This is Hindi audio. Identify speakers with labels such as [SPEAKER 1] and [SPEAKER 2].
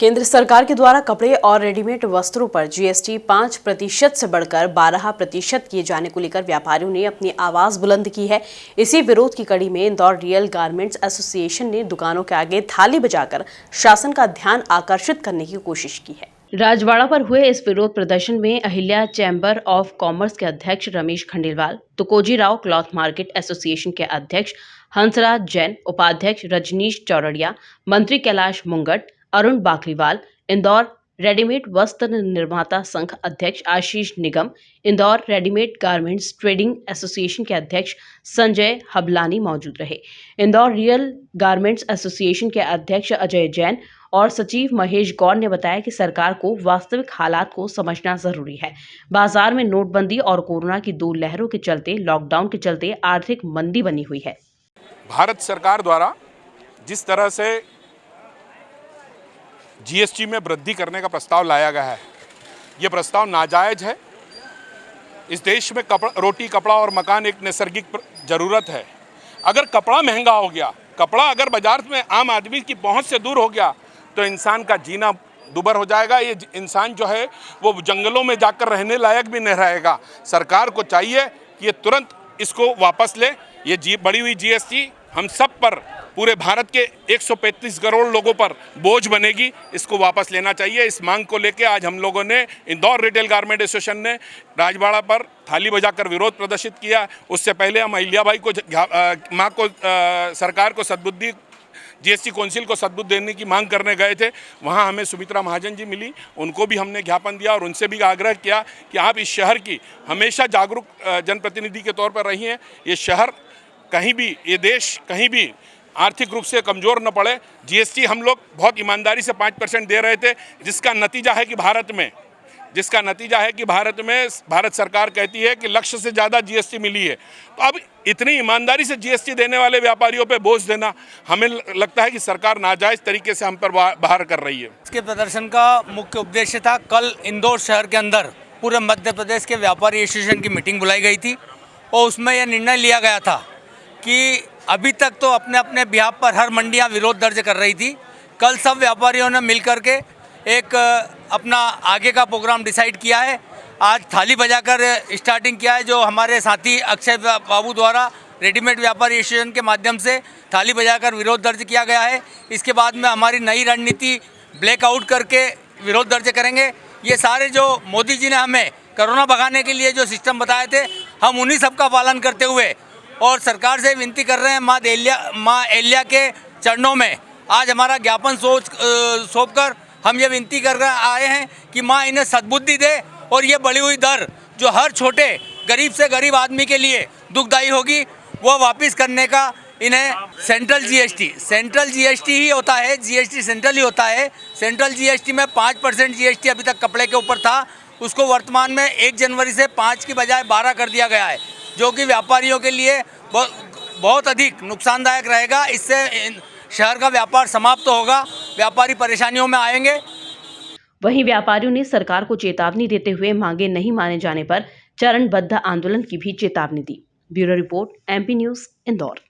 [SPEAKER 1] केंद्र सरकार के द्वारा कपड़े और रेडीमेड वस्त्रों पर जीएसटी 5% से बढ़कर 12% किए जाने को लेकर व्यापारियों ने अपनी आवाज बुलंद की है। इसी विरोध की कड़ी में इंदौर रियल गारमेंट्स एसोसिएशन ने दुकानों के आगे थाली बजाकर शासन का ध्यान आकर्षित करने की कोशिश की है। राजवाड़ा पर हुए इस विरोध प्रदर्शन में अहिल्या चैम्बर ऑफ कॉमर्स के अध्यक्ष Ramesh Khandelwal, Tukoji Rao cloth market association के अध्यक्ष हंसराज जैन, उपाध्यक्ष रजनीश चौरड़िया, मंत्री कैलाश मुंगट, अरुण बाकलीवाल, इंदौर रेडीमेड वस्त्र निर्माता संघ अध्यक्ष आशीष निगम, Indore readymade garments trading association के अध्यक्ष संजय हबलानी मौजूद रहे। इंदौर रियल गारमेंट्स एसोसिएशन के अध्यक्ष अजय जैन और सचिव महेश गौर ने बताया कि सरकार को वास्तविक हालात को समझना जरूरी है। बाजार में नोटबंदी और कोरोना की 2 लहरों के चलते, लॉकडाउन के चलते आर्थिक मंदी बनी हुई है।
[SPEAKER 2] भारत सरकार द्वारा जिस तरह से जीएसटी में वृद्धि करने का प्रस्ताव लाया गया है, ये प्रस्ताव नाजायज है। इस देश में रोटी, कपड़ा और मकान एक नैसर्गिक जरूरत है। अगर कपड़ा महंगा हो गया, कपड़ा अगर बाजार में आम आदमी की पहुंच से दूर हो गया, तो इंसान का जीना दुभर हो जाएगा। ये इंसान जो है वो जंगलों में जाकर रहने लायक भी नहीं रहेगा। सरकार को चाहिए कि ये तुरंत इसको वापस ले। ये बढ़ी हुई जीएसटी हम सब पर, पूरे भारत के 135 करोड़ लोगों पर बोझ बनेगी। इसको वापस लेना चाहिए। इस मांग को लेकर आज हम लोगों ने इंदौर रिटेल गारमेंट एसोसिएशन ने राजवाड़ा पर थाली बजाकर विरोध प्रदर्शित किया। उससे पहले हम अहिल्या भाई को सरकार को सद्बुद्धि, जीएसटी काउंसिल को सद्बुद्धि देने की मांग करने गए थे। वहां हमें सुमित्रा महाजन जी मिली, उनको भी हमने ज्ञापन दिया और उनसे भी आग्रह किया कि आप इस शहर की हमेशा जागरूक जनप्रतिनिधि के तौर पर रही हैं। ये शहर कहीं भी, ये देश कहीं भी आर्थिक रूप से कमज़ोर न पड़े। जीएसटी हम लोग बहुत ईमानदारी से 5% दे रहे थे, जिसका नतीजा है कि भारत सरकार कहती है कि लक्ष्य से ज़्यादा जीएसटी मिली है। तो अब इतनी ईमानदारी से जीएसटी देने वाले व्यापारियों पे बोझ देना, हमें लगता है कि सरकार नाजायज़ तरीके से हम पर बाहर कर रही है।
[SPEAKER 3] इसके प्रदर्शन का मुख्य उद्देश्य था, कल इंदौर शहर के अंदर पूरे मध्य प्रदेश के व्यापारी एसोसिएशन की मीटिंग बुलाई गई थी और उसमें यह निर्णय लिया गया था कि अभी तक तो अपने अपने बिहाफ पर हर मंडियां विरोध दर्ज कर रही थी। कल सब व्यापारियों ने मिलकर के एक अपना आगे का प्रोग्राम डिसाइड किया है। आज थाली बजाकर स्टार्टिंग किया है, जो हमारे साथी अक्षय बाबू द्वारा रेडीमेड व्यापारी एसोसिएशन के माध्यम से थाली बजाकर विरोध दर्ज किया गया है। इसके बाद में हमारी नई रणनीति ब्लैकआउट करके विरोध दर्ज करेंगे। ये सारे जो मोदी जी ने हमें कोरोना भगाने के लिए जो सिस्टम बताए थे, हम उन्हीं सब का पालन करते हुए और सरकार से विनती कर रहे हैं, माँ एलिया के चरणों में आज हमारा ज्ञापन सौंप कर हम ये विनती कर रहे आए हैं कि माँ इन्हें सद्बुद्धि दे और ये बढ़ी हुई दर जो हर छोटे गरीब से गरीब आदमी के लिए दुखदायी होगी, वो वापस करने का इन्हें सेंट्रल जीएसटी ही होता है। जीएसटी सेंट्रल ही होता है। सेंट्रल जीएसटी में 5% जीएसटी अभी तक कपड़े के ऊपर था, उसको वर्तमान में 1 जनवरी से 5 की बजाय 12 कर दिया गया है, जो कि व्यापारियों के लिए बहुत अधिक नुकसानदायक रहेगा। इससे शहर का व्यापार समाप्त होगा, व्यापारी परेशानियों में आएंगे।
[SPEAKER 1] वहीं व्यापारियों ने सरकार को चेतावनी देते हुए मांगे नहीं माने जाने पर चरणबद्ध आंदोलन की भी चेतावनी दी। Bureau report, MP news, Indore.